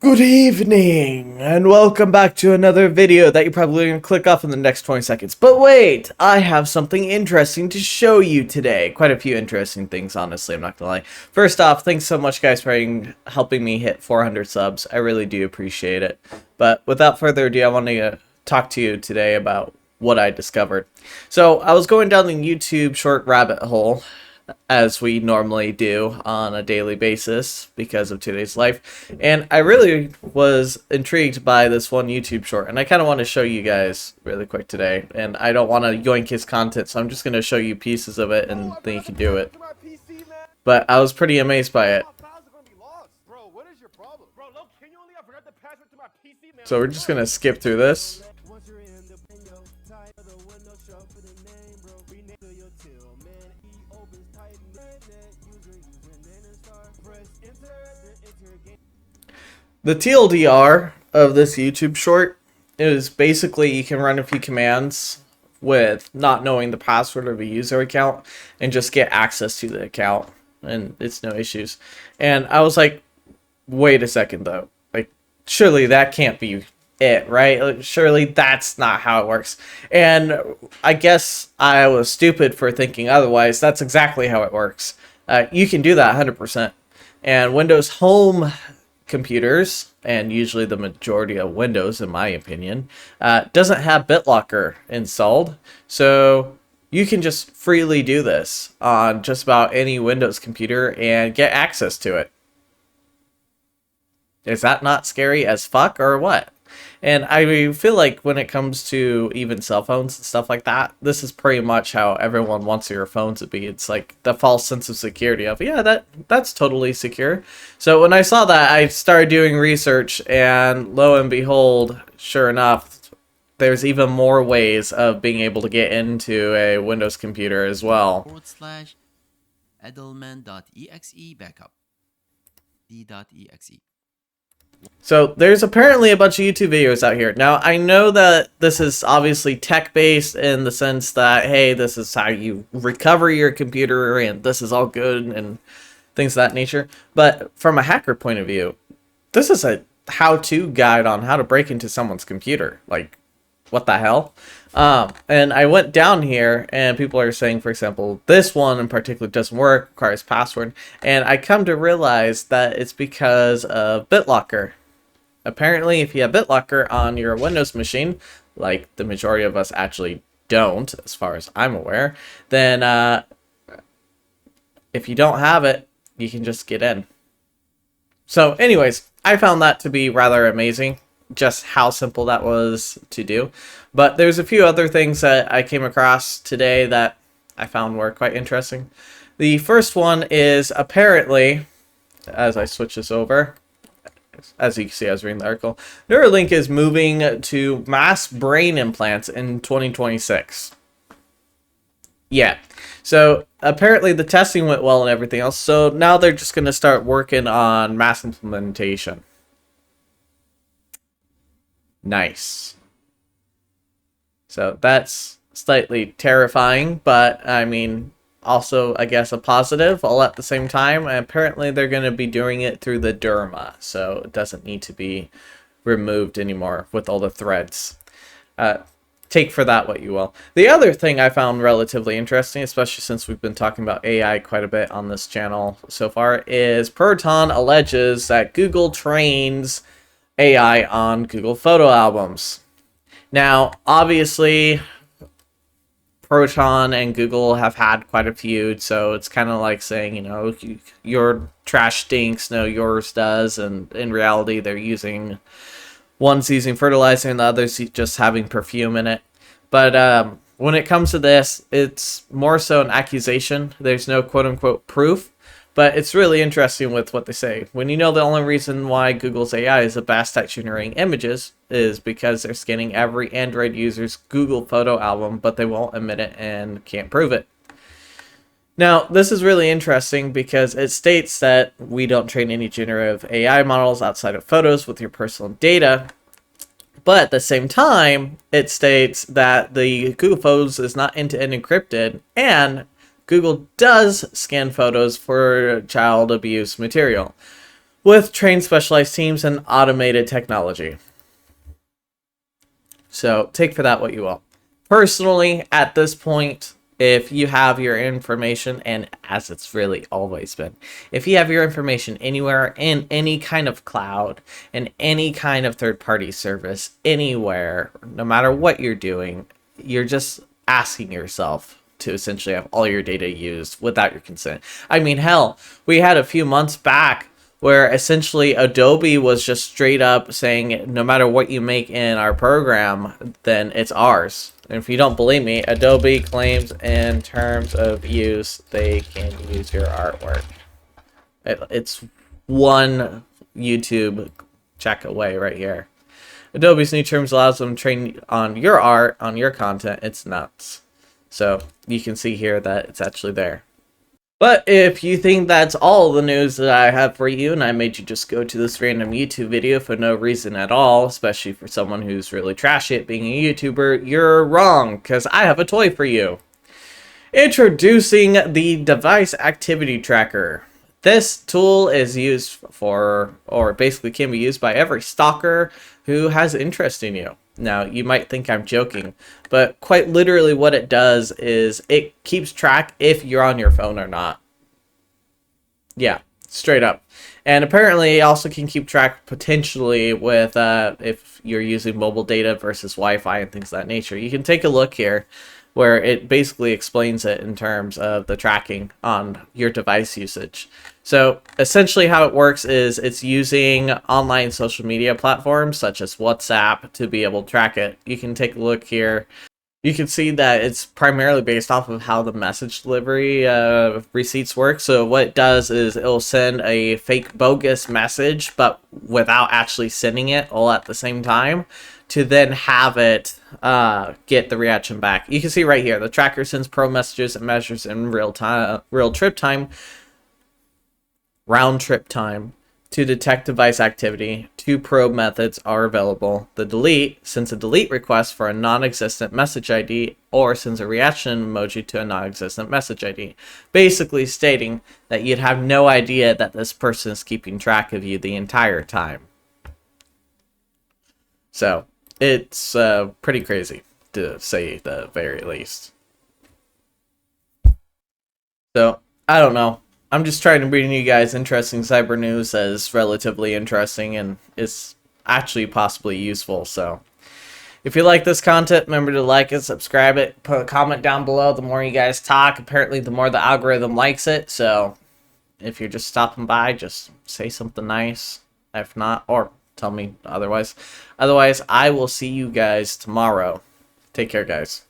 Good evening, and welcome back to another video that you're probably going to click off in the next 20 seconds. But wait, I have something interesting to show you today. Quite a few interesting things, honestly, I'm not going to lie. First off, thanks so much, guys, for helping me hit 400 subs. I really do appreciate it. But without further ado, I want to talk to you today about what I discovered. So, I was going down the YouTube short rabbit hole, as we normally do on a daily basis because of today's life, and I really was intrigued by this one YouTube short, and I kind of want to show you guys really quick today, and I don't want to yoink his content, so I'm just going to show you pieces of it and then you can do it. But I was pretty amazed by it. So we're just going to skip through this. The TLDR of this YouTube short is basically you can run a few commands with not knowing the password of a user account and just get access to the account, and it's no issues. And I was like, wait a second though, like surely that can't be it, right? Like, surely that's not how it works. And I guess I was stupid for thinking otherwise. That's exactly how it works. You can do that 100%. And Windows Home computers, and usually the majority of Windows in my opinion, doesn't have BitLocker installed, so you can just freely do this on just about any Windows computer and get access to it. Is that not scary as fuck or what? And I feel like when it comes to even cell phones and stuff like that, this is pretty much how everyone wants your phone to be. It's like the false sense of security of, yeah, that's totally secure. So when I saw that, I started doing research, and lo and behold, sure enough, there's even more ways of being able to get into a Windows computer as well. /edelman.exe backup d.exe. So there's apparently a bunch of YouTube videos out here. Now, I know that this is obviously tech-based in the sense that, hey, this is how you recover your computer and this is all good and things of that nature. But from a hacker point of view, this is a how-to guide on how to break into someone's computer. Like, what the hell? And I went down here and people are saying, for example, this one in particular doesn't work, requires password. And I come to realize that it's because of BitLocker. Apparently, if you have BitLocker on your Windows machine, like the majority of us actually don't, as far as I'm aware, then if you don't have it, you can just get in. So anyways, I found that to be rather amazing, just how simple that was to do. But there's a few other things that I came across today that I found were quite interesting. The first one is apparently, as I switch this over, as you can see, I was reading the article, Neuralink is moving to mass brain implants in 2026. Yeah, so apparently the testing went well and everything else, so now they're just going to start working on mass implementation. Nice. So that's slightly terrifying, but I mean, also, I guess, a positive all at the same time. And apparently they're going to be doing it through the derma, so it doesn't need to be removed anymore with all the threads. Take for that what you will. The other thing I found relatively interesting, especially since we've been talking about AI quite a bit on this channel so far, is Proton alleges that Google trains AI on Google photo albums. Now, obviously, Proton and Google have had quite a feud, so it's kind of like saying, you know, your trash stinks, no, yours does, and in reality, they're using, one's using fertilizer and the other's just having perfume in it. But when it comes to this, it's more so an accusation. There's no quote-unquote proof. But it's really interesting with what they say. When you know the only reason why Google's AI is the best at generating images is because they're scanning every Android user's Google photo album, but they won't admit it and can't prove it. Now, this is really interesting because it states that we don't train any generative AI models outside of photos with your personal data. But at the same time, it states that the Google Photos is not end-to-end encrypted, and Google does scan photos for child abuse material. with trained specialized teams and automated technology. So take for that what you will. Personally, at this point, if you have your information, and as it's really always been, if you have your information anywhere in any kind of cloud, in any kind of third-party service, anywhere, no matter what you're doing, you're just asking yourself to essentially have all your data used without your consent. I mean, hell, we had a few months back where essentially Adobe was just straight up saying, no matter what you make in our program, then it's ours. And if you don't believe me, Adobe claims in terms of use, they can use your artwork. It's one YouTube check away right here. Adobe's new terms allows them to train on your art, on your content. It's nuts. So you can see here that it's actually there. But if you think that's all the news that I have for you, and I made you just go to this random YouTube video for no reason at all, especially for someone who's really trashy at being a YouTuber, you're wrong, because I have a toy for you. Introducing the Device Activity Tracker. This tool is used for, or basically can be used by every stalker who has interest in you. Now, you might think I'm joking, but quite literally what it does is it keeps track if you're on your phone or not. Yeah, straight up. And apparently it also can keep track potentially with if you're using mobile data versus Wi-Fi and things of that nature. You can take a look here where it basically explains it in terms of the tracking on your device usage. So essentially how it works is it's using online social media platforms such as WhatsApp to be able to track it. You can take a look here. You can see that it's primarily based off of how the message delivery receipts work. So what it does is it'll send a fake bogus message, but without actually sending it all at the same time, to then have it get the reaction back. You can see right here, the tracker sends pro messages and measures in round trip time to detect device activity. 2 probe methods are available. The delete sends a delete request for a non-existent message ID or sends a reaction emoji to a non-existent message ID. Basically stating that you'd have no idea that this person is keeping track of you the entire time. So it's pretty crazy, to say the very least. So I don't know. I'm just trying to bring you guys interesting cyber news that is relatively interesting and is actually possibly useful. So if you like this content, remember to like it, subscribe it, put a comment down below. The more you guys talk, apparently the more the algorithm likes it. So if you're just stopping by, just say something nice. If not, or tell me otherwise. Otherwise, I will see you guys tomorrow. Take care, guys.